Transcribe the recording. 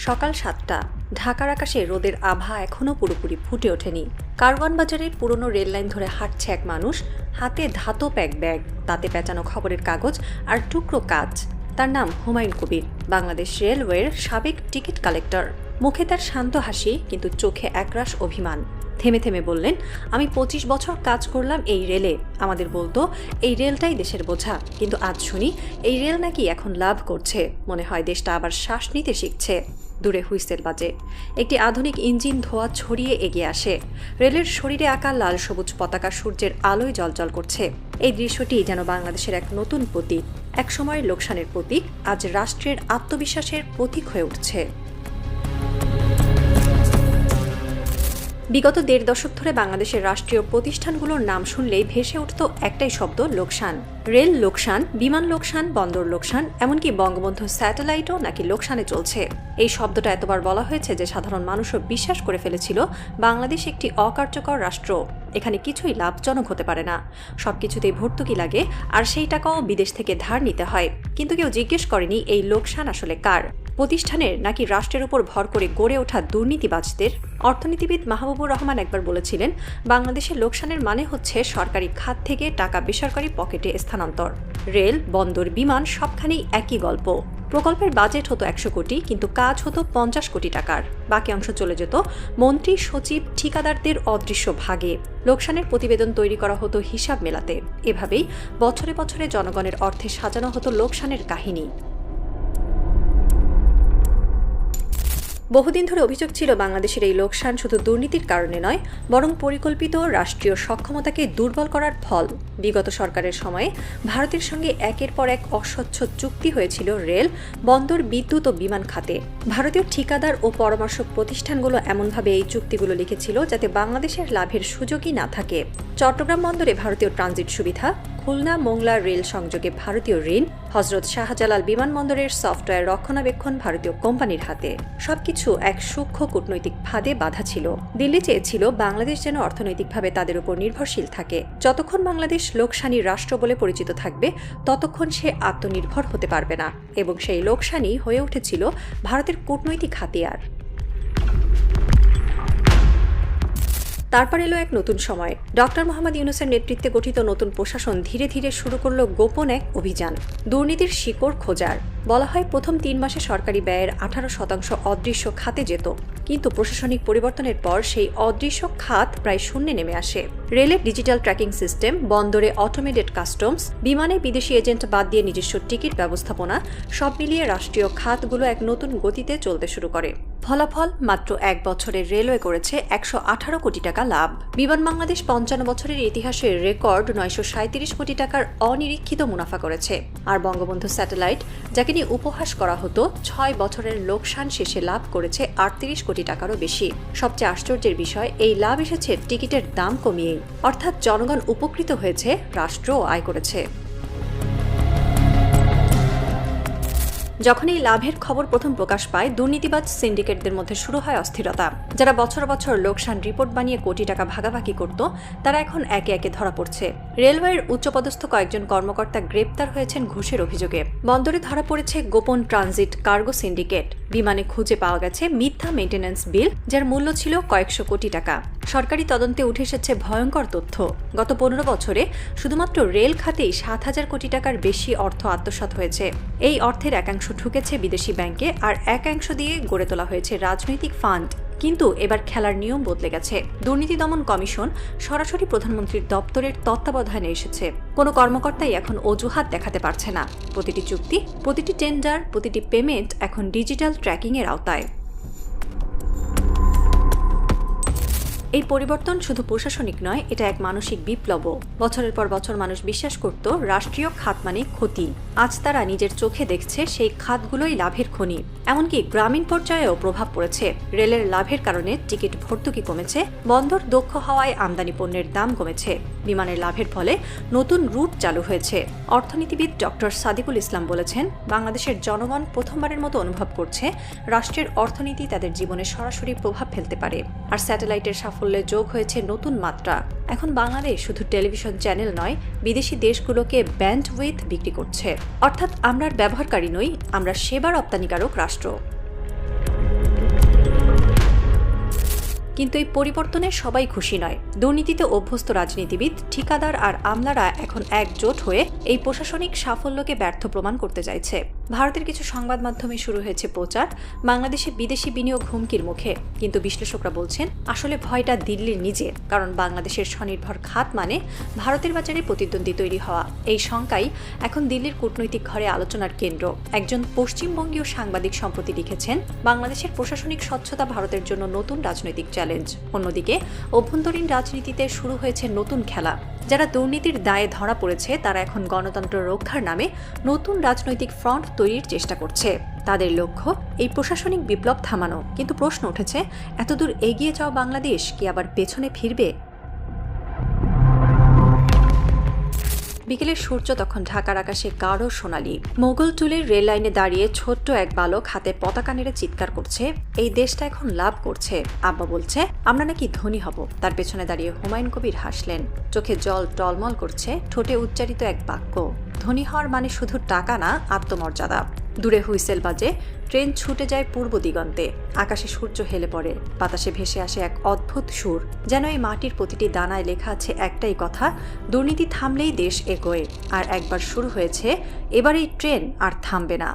সকাল ৭টা। ঢাকার আকাশে রোদের আভা এখনও পুরোপুরি ফুটে ওঠেনি। কারওয়ান বাজারের পুরনো রেললাইন ধরে হাঁটছে এক মানুষ, হাতে ধাতব এক ব্যাগ, তাতে পেঁচানো খবরের কাগজ আর টুকরো কাচ। তার নাম হুমায়ুন কবির, বাংলাদেশ রেলওয়ের সাবেক টিকিট কালেক্টর। মুখে তার শান্ত হাসি, কিন্তু চোখে একরাশ অভিমান। থেমে থেমে বললেন, আমি ২৫ বছর কাজ করলাম এই রেলে। আমাদের বলতো এই রেলটাই দেশের বোঝা, কিন্তু আজ শুনি এই রেল নাকি এখন লাভ করছে। মনে হয় দেশটা আবার শ্বাস নিতে শিখছে। দূরে হুইসেল বাজে। একটি আধুনিক ইঞ্জিন ধোঁয়া ছড়িয়ে এগিয়ে আসে। রেলের শরীরে আঁকা লাল সবুজ পতাকা সূর্যের আলোয় জ্বলজ্বল করছে। এই দৃশ্যটি যেন বাংলাদেশের এক নতুন প্রতীক। একসময়ের লোকসানের প্রতীক আজ রাষ্ট্রের আত্মবিশ্বাসের প্রতীক হয়ে উঠছে। বিগত ১.৫ দশক ধরে বাংলাদেশের রাষ্ট্রীয় প্রতিষ্ঠানগুলোর নাম শুনলেই ভেসে উঠত একটাই শব্দ, লোকসান। রেল লোকসান, বিমান লোকসান, বন্দর লোকসান, এমনকি বঙ্গবন্ধু স্যাটেলাইটও নাকি লোকসানে চলছে। এই শব্দটা এতবার বলা হয়েছে যে সাধারণ মানুষও বিশ্বাস করে ফেলেছিল বাংলাদেশ একটি অকার্যকর রাষ্ট্র। এখানে কিছুই লাভজনক হতে পারে না, সবকিছুতেই ভর্তুকি লাগে, আর সেই টাকাও বিদেশ থেকে ধার নিতে হয়। কিন্তু কেউ জিজ্ঞেস করেনি এই লোকসান আসলে কার, প্রতিষ্ঠানের নাকি রাষ্ট্রের উপর ভর করে গড়ে ওঠা দুর্নীতিবাজদের। অর্থনীতিবিদ মাহবুবুর রহমান একবার বলেছিলেন, বাংলাদেশের লোকসানের মানে হচ্ছে সরকারি খাত থেকে টাকা বেসরকারি পকেটে স্থানান্তর। রেল, বন্দর, বিমান সবখানেই একই গল্প। প্রকল্পের বাজেট হতো ১০০ কোটি, কিন্তু কাজ হতো ৫০ কোটি টাকার। বাকি অংশ চলে যেত মন্ত্রী, সচিব, ঠিকাদারদের অদৃশ্য ভাগে। লোকসানের প্রতিবেদন তৈরি করা হতো হিসাব মেলাতে। এভাবেই বছরে বছরে জনগণের অর্থে সাজানো হতো লোকসানের কাহিনী। বহুদিন ধরে অভিযোগ ছিল বাংলাদেশের এই লোকসান শুধু দুর্নীতির কারণে নয়, বরং পরিকল্পিত রাষ্ট্রীয় সক্ষমতাকে দুর্বল করার ফল। বিগত সরকারের সময়ে ভারতের সঙ্গে একের পর এক অস্বচ্ছ চুক্তি হয়েছিল রেল, বন্দর, বিদ্যুৎ ও বিমান খাতে। ভারতীয় ঠিকাদার ও পরামর্শক প্রতিষ্ঠানগুলো এমনভাবে এই চুক্তিগুলো লিখেছিল যাতে বাংলাদেশের লাভের সুযোগই না থাকে। চট্টগ্রাম বন্দরে ভারতীয় ট্রানজিট সুবিধা, খুলনা মোংলা রেল সংযোগে ভারতীয় ঋণ, হজরত শাহজালাল বিমানবন্দরের সফটওয়্যার রক্ষণাবেক্ষণ ভারতীয় কোম্পানির হাতে। সবকিছু এক সূক্ষ্ম কূটনৈতিক ফাঁদে বাধা ছিল। দিল্লি চেয়েছিল বাংলাদেশ যেন অর্থনৈতিকভাবে তাদের উপর নির্ভরশীল থাকে। যতক্ষণ বাংলাদেশ লোকসানী রাষ্ট্র বলে পরিচিত থাকবে, ততক্ষণ সে আত্মনির্ভর হতে পারবে না, এবং সেই লোকসানই হয়ে উঠেছিল ভারতের কূটনৈতিক হাতিয়ার। তারপর এলো এক নতুন সময়। ডক্টর মোহাম্মদ ইউনূসের নেতৃত্বে গঠিত নতুন প্রশাসন ধীরে ধীরে শুরু করল গোপন এক অভিযান, দুর্নীতির শিকড় খোঁজার। বলা হয় প্রথম ৩ মাসে সরকারি ব্যয়ের ১৮% অদৃশ্য খাতে যেত, কিন্তু প্রশাসনিক পরিবর্তনের পর সেই অদৃশ্য খাত প্রায় শূন্যে নেমে আসে। রেলের ডিজিটাল ট্র্যাকিং সিস্টেম, বন্দরে অটোমেটেড কাস্টমস, বিমানে বিদেশি এজেন্ট বাদ দিয়ে নিজস্ব টিকিট ব্যবস্থাপনা, সব মিলিয়ে রাষ্ট্রীয় খাতগুলো এক নতুন গতিতে চলতে শুরু করে। ফলাফল, মাত্র ১ বছরে রেলওয়ে করেছে ১১৮ কোটি টাকা লাভ। বিমান বাংলাদেশ ৫৫ বছরের ইতিহাসের রেকর্ড ৯৩৭ কোটি টাকার অনিরীক্ষিত মুনাফা করেছে। আর বঙ্গবন্ধু স্যাটেলাইট, যাকে নিয়ে উপহাস করা হতো, ৬ বছরের লোকসান শেষে লাভ করেছে ৩৮ কোটি টাকারও বেশি। সবচেয়ে আশ্চর্যের বিষয়, এই লাভ এসেছে টিকিটের দাম কমিয়েই। অর্থাৎ জনগণ উপকৃত হয়েছে, রাষ্ট্রও আয় করেছে। যখন এই লাভের খবর প্রথম প্রকাশ পায়, দুর্নীতিবাজ সিন্ডিকেটদের মধ্যে শুরু হয় অস্থিরতা। যারা বছর বছর লোকসান রিপোর্ট বানিয়ে কোটি টাকা ভাগাভাগি করত, তারা এখন একে একে ধরা পড়ছে। রেলওয়ের উচ্চপদস্থ কয়েকজন কর্মকর্তা গ্রেপ্তার হয়েছেন ঘুষের অভিযোগে। বন্দরে ধরা পড়েছে গোপন ট্রানজিট কার্গো সিন্ডিকেট। বিমানে খুঁজে পাওয়া গেছে মিথ্যা মেইনটেন্যান্স বিল, যার মূল্য ছিল কয়েকশো কোটি টাকা। সরকারি তদন্তে উঠে এসেছে ভয়ঙ্কর তথ্য। গত ১৫ বছরে শুধুমাত্র রেল খাতেই ৭,০০০ কোটি টাকার বেশি অর্থ আত্মসাৎ হয়েছে। এই অর্থের একাংশ ঢুকেছে বিদেশি ব্যাংকে, আর একাংশ দিয়ে গড়ে তোলা হয়েছে রাজনৈতিক ফান্ড। কিন্তু এবার খেলার নিয়ম বদলে গেছে। দুর্নীতি দমন কমিশন সরাসরি প্রধানমন্ত্রীর দপ্তরের তত্ত্বাবধানে এসেছে। কোনো কর্মকর্তাই এখন অজুহাত দেখাতে পারছে না। প্রতিটি চুক্তি, প্রতিটি টেন্ডার, প্রতিটি পেমেন্ট এখন ডিজিটাল ট্র্যাকিংয়ের আওতায়। এই পরিবর্তন শুধু প্রশাসনিক নয়, এটা এক মানসিক বিপ্লবও। বছরের পর বছর মানুষ বিশ্বাস করত রাষ্ট্রীয় খাত মানে ক্ষতি। আজ তারা নিজের চোখে দেখছে সেই খাতগুলোই লাভের খনি। এমনকি গ্রামীণ পর্যায়েও প্রভাব পড়েছে। রেলের লাভের কারণে টিকিট ভর্তুকি কমেছে, বন্দর দক্ষ হওয়ায় আমদানি পণ্যের দাম কমেছে, বিমানের লাভের ফলে নতুন রুট চালু হয়েছে। অর্থনীতিবিদ ডক্টর সাদিকুল ইসলাম বলেছেন, বাংলাদেশের জনগণ প্রথমবারের মতো অনুভব করছে রাষ্ট্রের অর্থনীতি তাদের জীবনে সরাসরি প্রভাব ফেলতে পারে। আর স্যাটেলাইটের সাফল্যে যোগ হয়েছে নতুন মাত্রা। এখন বাংলাদেশ শুধু টেলিভিশন চ্যানেল নয়, বিদেশি দেশগুলোকে ব্যান্ডউইথ বিক্রি করছে। অর্থাৎ আমরা ব্যবহারকারী নই, আমরা সেবা রপ্তানিকারক রাষ্ট্র। কিন্তু এই পরিবর্তনে সবাই খুশি নয়। দুর্নীতিতে অভ্যস্ত রাজনীতিবিদ, ঠিকাদার আর আমলারা এখন একজোট হয়ে এই প্রশাসনিক সাফল্যকে ব্যর্থ প্রমাণ করতে চাইছে। ভারতের কিছু সংবাদ মাধ্যমে শুরু হয়েছে প্রচার বাংলাদেশে বিদেশি বিনিয়োগ হুমকির মুখে, কিন্তু বিশ্লেষকরা বলছেন আসলে ভয়টা দিল্লির নিজের। কারণ বাংলাদেশের স্বনির্ভর খাত মানে ভারতের বাজারে প্রতিদ্বন্দ্বী তৈরি হওয়া। এই শঙ্কাই এখন দিল্লির কূটনৈতিক ঘরে আলোচনার কেন্দ্র। একজন পশ্চিমবঙ্গীয় সাংবাদিক সম্প্রতি লিখেছেন, বাংলাদেশের প্রশাসনিক স্বচ্ছতা ভারতের জন্য নতুন রাজনৈতিক চ্যালেঞ্জ। অন্যদিকে অভ্যন্তরীণ রাজনীতিতে শুরু হয়েছে নতুন খেলা। যারা দুর্নীতির দায়ে ধরা পড়েছে তারা এখন গণতন্ত্র রক্ষার নামে নতুন রাজনৈতিক ফ্রন্ট তৈরির চেষ্টা করছে। তাদের লক্ষ্য এই প্রশাসনিক বিপ্লব থামানো। কিন্তু প্রশ্ন উঠেছে, এতদূর এগিয়ে যাওয়া বাংলাদেশ কি আবার পেছনে ফিরবে? বিকেলের সূর্য তখন ঢাকার আকাশে গাঢ় সোনালি। মোগলটুলির রেল লাইনে দাঁড়িয়ে ছোট্ট এক বালক হাতে পতাকা নেড়ে চিৎকার করছে, এই দেশটা এখন লাভ করছে। আব্বা বলছে আমরা নাকি ধনী হব। তার পেছনে দাঁড়িয়ে হুমায়ুন কবির হাসলেন, চোখে জল টলমল করছে, ঠোঁটে উচ্চারিত এক বাক্য, ধনী হওয়ার মানে শুধু টাকা না, আত্মমর্যাদা। দূরে হুইসেল বাজে, ট্রেন ছুটে যায় পূর্ব দিগন্তে। আকাশে সূর্য হেলে পড়ে, বাতাসে ভেসে আসে এক অদ্ভুত সুর, যেন এই মাটির প্রতিটি দানায় লেখা আছে একটাই কথা, দুর্নীতি থামলেই দেশ এগোয়। আর একবার শুরু হয়েছে, এবার এই ট্রেন আর থামবে না।